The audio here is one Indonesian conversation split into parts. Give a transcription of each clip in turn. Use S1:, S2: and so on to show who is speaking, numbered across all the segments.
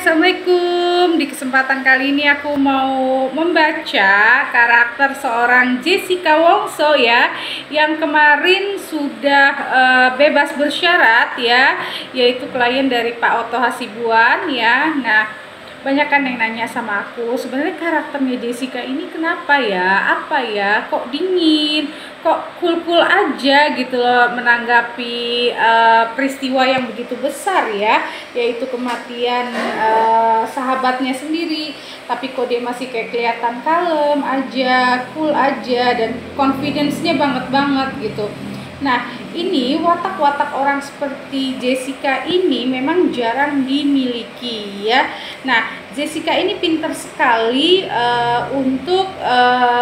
S1: Assalamualaikum. Di kesempatan kali ini aku mau membaca karakter seorang Jessica Wongso ya, yang kemarin sudah bebas bersyarat ya, yaitu klien dari Pak Otto Hasibuan ya. Nah, banyak kan yang nanya sama aku, sebenarnya karakternya Jessica ini kenapa ya? Apa ya? Kok dingin? Kok cool-cool aja gitu loh menanggapi peristiwa yang begitu besar ya, yaitu kematian sahabatnya sendiri. Tapi kok dia masih kayak kelihatan kalem aja, cool aja, dan confidence-nya banget gitu. Nah, ini watak-watak orang seperti Jessica ini memang jarang dimiliki ya. Nah, Jessica ini pintar sekali untuk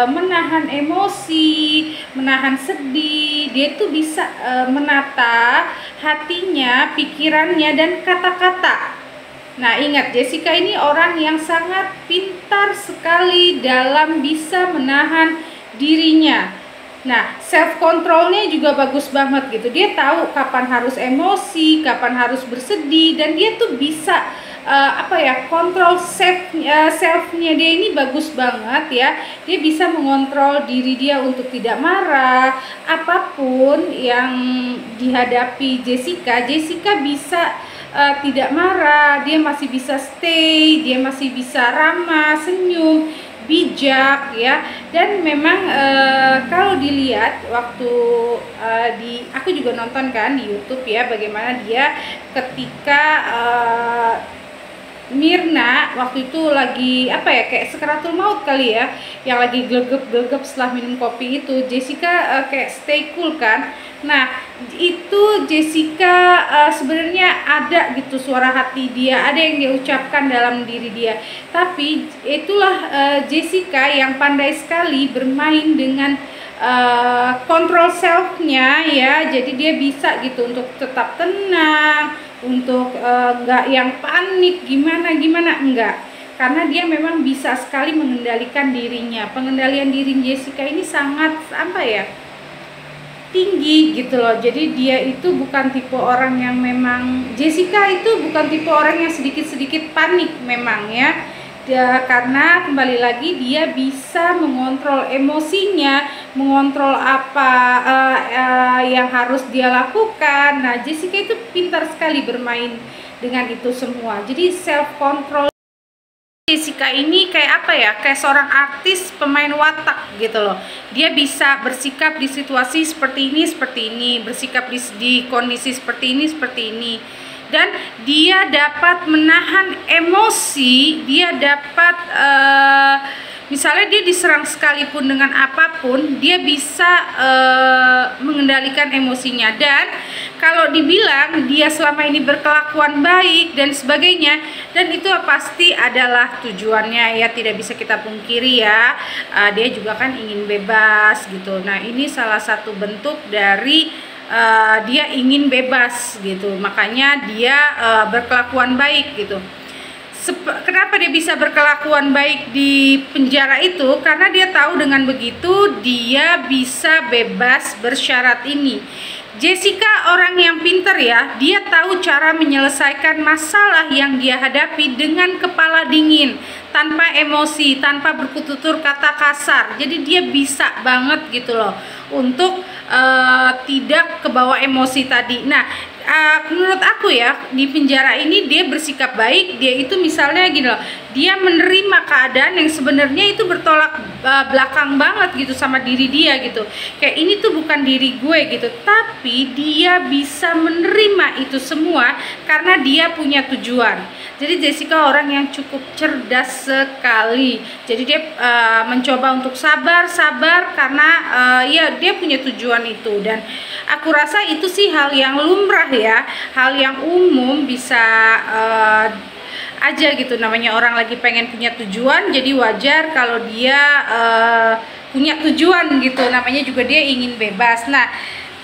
S1: menahan emosi, menahan sedih. Dia tuh bisa menata hatinya, pikirannya, dan kata-kata. Nah, ingat, Jessica ini orang yang sangat pintar sekali dalam bisa menahan dirinya. Nah, self controlnya juga bagus banget gitu. Dia tahu kapan harus emosi, kapan harus bersedih, dan dia tuh bisa kontrol selfnya dia ini bagus banget ya. Dia bisa mengontrol diri dia untuk tidak marah. Apapun yang dihadapi Jessica bisa tidak marah. Dia masih bisa stay, dia masih bisa ramah, senyum, bijak ya. Dan memang kalau dilihat waktu aku juga nonton kan di YouTube ya, bagaimana dia ketika Mirna waktu itu lagi kayak sekaratul maut kali ya, yang lagi glegep setelah minum kopi itu, Jessica kayak stay cool kan. Nah, itu Jessica sebenarnya ada gitu suara hati dia, ada yang dia ucapkan dalam diri dia. Tapi itulah Jessica yang pandai sekali bermain dengan kontrol selfnya ya. Jadi dia bisa gitu untuk tetap tenang, untuk nggak yang panik gimana enggak, karena dia memang bisa sekali mengendalikan dirinya. Pengendalian diri Jessica ini sangat tinggi gitu loh. Jadi dia itu bukan tipe orang yang Jessica itu bukan tipe orang yang sedikit panik memang ya. Karena kembali lagi dia bisa mengontrol emosinya, mengontrol apa yang harus dia lakukan. Nah, Jessica itu pintar sekali bermain dengan itu semua. Jadi self control Jessica ini kayak kayak seorang artis pemain watak gitu loh. Dia bisa bersikap di situasi seperti ini, bersikap di kondisi seperti ini. Dan dia dapat menahan emosi, dia dapat misalnya dia diserang sekalipun dengan apapun, dia bisa mengendalikan emosinya. Dan kalau dibilang dia selama ini berkelakuan baik dan sebagainya, dan itu pasti adalah tujuannya ya, tidak bisa kita pungkiri ya. Dia juga kan ingin bebas gitu. Nah, ini salah satu bentuk dari dia ingin bebas gitu, makanya dia berkelakuan baik gitu. Kenapa dia bisa berkelakuan baik di penjara itu? Karena dia tahu dengan begitu dia bisa bebas bersyarat ini. Jessica orang yang pintar ya, dia tahu cara menyelesaikan masalah yang dia hadapi dengan kepala dingin, tanpa emosi, tanpa berkututur kata kasar. Jadi dia bisa banget gitu loh untuk tidak kebawa emosi tadi. Nah, menurut aku ya, di penjara ini dia bersikap baik. Dia itu misalnya gini loh, dia menerima keadaan yang sebenarnya itu bertolak belakang banget gitu sama diri dia gitu. Kayak ini tuh bukan diri gue gitu, tapi dia bisa menerima itu semua karena dia punya tujuan. Jadi Jessica orang yang cukup cerdas sekali. Jadi dia mencoba untuk sabar karena ya dia punya tujuan itu. Dan aku rasa itu sih hal yang lumrah ya, hal yang umum, bisa aja gitu, namanya orang lagi pengen punya tujuan, jadi wajar kalau dia punya tujuan gitu, namanya juga dia ingin bebas. Nah,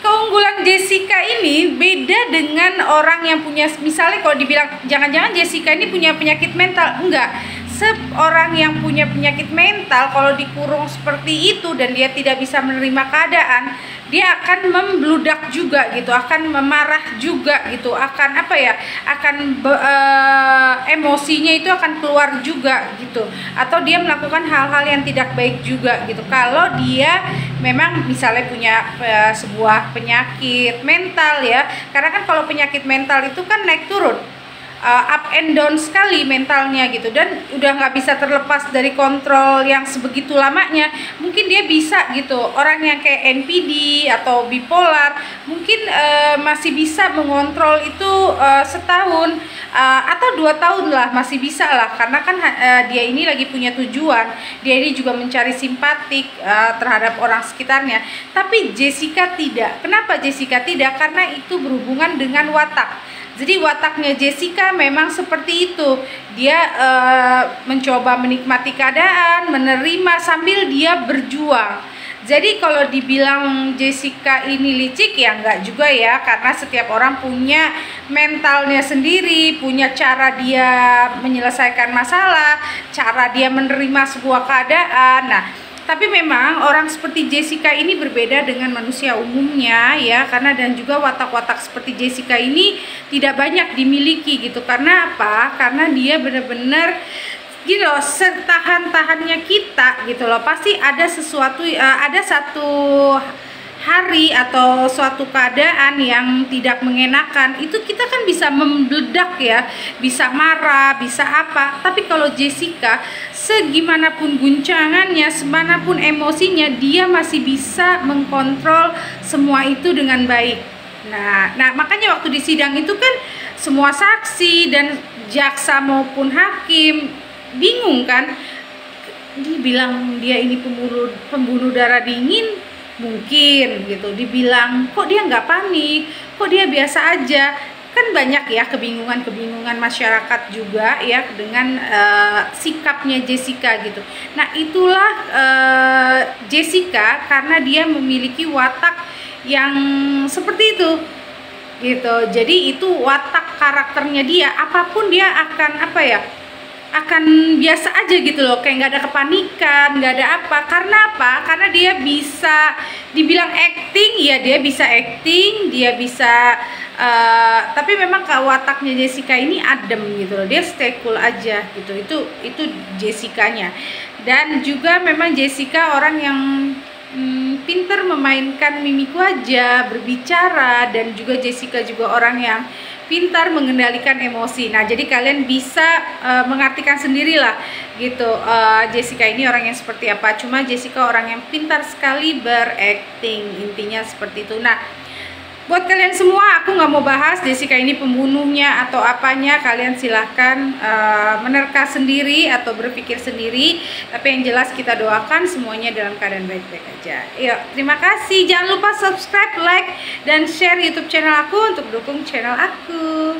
S1: keunggulan Jessica ini beda dengan orang yang punya, misalnya kalau dibilang jangan-jangan Jessica ini punya penyakit mental, enggak. Seorang yang punya penyakit mental kalau dikurung seperti itu dan dia tidak bisa menerima keadaan, dia akan membludak juga gitu, akan memarah juga gitu, akan emosinya itu akan keluar juga gitu, atau dia melakukan hal-hal yang tidak baik juga gitu. Kalau dia memang misalnya punya sebuah penyakit mental ya, karena kan kalau penyakit mental itu kan naik turun, up and down sekali mentalnya gitu, dan udah nggak bisa terlepas dari kontrol yang sebegitu lamanya. Mungkin dia bisa gitu, orang yang kayak NPD atau bipolar mungkin masih bisa mengontrol itu setahun atau 2 tahun lah, masih bisa lah, karena kan dia ini lagi punya tujuan, dia ini juga mencari simpatik terhadap orang sekitarnya. Tapi Jessica tidak. Kenapa Jessica tidak? Karena itu berhubungan dengan watak. Jadi wataknya Jessica memang seperti itu. Dia mencoba menikmati keadaan, menerima sambil dia berjuang. Jadi kalau dibilang Jessica ini licik ya enggak juga ya, karena setiap orang punya mentalnya sendiri, punya cara dia menyelesaikan masalah, cara dia menerima sebuah keadaan. Nah, tapi memang orang seperti Jessica ini berbeda dengan manusia umumnya ya, karena dan juga watak-watak seperti Jessica ini tidak banyak dimiliki gitu. Karena apa? Karena dia benar-benar gitu loh, setahan-tahannya kita gitu loh. Pasti ada sesuatu, ada satu hari atau suatu keadaan yang tidak mengenakan, itu kita kan bisa membledak ya, bisa marah, bisa apa. Tapi kalau Jessica, segimanapun guncangannya, semanapun emosinya, dia masih bisa mengkontrol semua itu dengan baik. Nah makanya waktu di sidang itu kan semua saksi dan jaksa maupun hakim bingung kan, dibilang dia ini pembunuh darah dingin mungkin gitu, dibilang kok dia nggak panik, kok dia biasa aja. Kan banyak ya kebingungan masyarakat juga ya dengan sikapnya Jessica gitu. Nah itulah Jessica, karena dia memiliki watak yang seperti itu gitu. Jadi itu watak karakternya dia, apapun dia akan apa ya, akan biasa aja gitu loh, kayak nggak ada kepanikan, nggak ada apa. Karena apa? Karena dia bisa dibilang acting, ya dia bisa acting, dia bisa tapi memang wataknya Jessica ini adem gitu loh, dia stay cool aja gitu. Itu Jessica-nya. Dan juga memang Jessica orang yang pinter memainkan mimik wajah, berbicara, dan juga Jessica juga orang yang pintar mengendalikan emosi. Nah, jadi kalian bisa mengartikan sendirilah gitu, Jessica ini orang yang seperti apa. Cuma Jessica orang yang pintar sekali berakting, intinya seperti itu. Nah, buat kalian semua, aku nggak mau bahas Jessica ini pembunuhnya atau apanya. Kalian silahkan menerka sendiri atau berpikir sendiri. Tapi yang jelas kita doakan semuanya dalam keadaan baik-baik aja. Yuk, terima kasih. Jangan lupa subscribe, like, dan share YouTube channel aku untuk dukung channel aku.